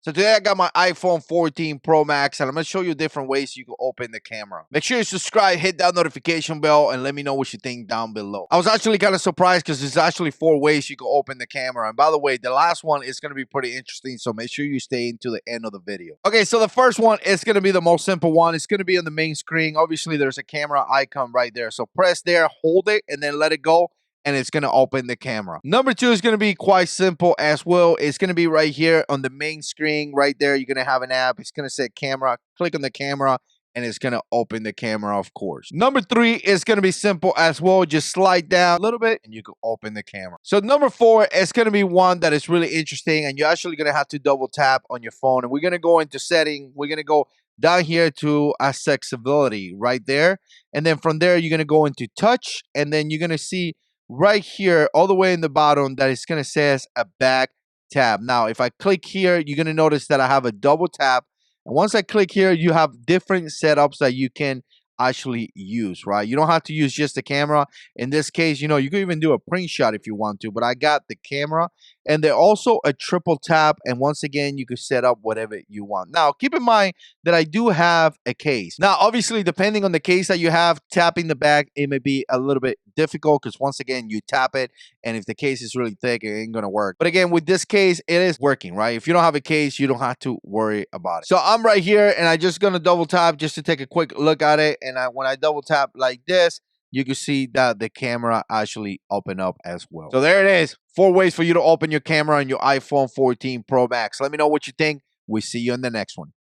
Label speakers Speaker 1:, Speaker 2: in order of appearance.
Speaker 1: So today I got my iPhone 14 Pro Max, and I'm going to show you different ways you can open the camera. Make sure you subscribe, hit that notification bell, and let me know what you think down below. I was actually kind of surprised because there's actually 4 ways you can open the camera. And by the way, the last one is going to be pretty interesting, so make sure you stay into the end of the video. Okay, so the first one is going to be the most simple one. It's going to be on the main screen. Obviously, there's a camera icon right there. So press there, hold it, and then let it go, and it's going to open the camera. Number 2 is going to be quite simple as well. It's going to be right here on the main screen right there. You're going to have an app. It's going to say camera. Click on the camera and it's going to open the camera, of course. Number 3 is going to be simple as well. Just slide down a little bit and you can open the camera. So number 4 is going to be one that is really interesting, and you're actually going to have to double tap on your phone, and we're going to go into setting. We're going to go down here to accessibility right there. And then from there, you're going to go into touch, and then you're going to see right here, all the way in the bottom, that it's going to says a back tab. Now, if I click here, you're going to notice that I have a double tap. And once I click here, you have different setups that you can actually use, right? You don't have to use just the camera. In this case, you know, you can even do a print shot if you want to, but I got the camera. And they're also a triple tap. And once again, you can set up whatever you want. Now, keep in mind that I do have a case. Now, obviously, depending on the case that you have, tapping the back, it may be a little bit difficult because once again, you tap it. And if the case is really thick, it ain't going to work. But again, with this case, it is working, right? If you don't have a case, you don't have to worry about it. So I'm right here, and I'm just going to double tap just to take a quick look at it. And when I double tap like this, you can see that the camera actually open up as well. So there it is. 4 ways for you to open your camera on your iPhone 14 Pro Max. Let me know what you think. We'll see you in the next one.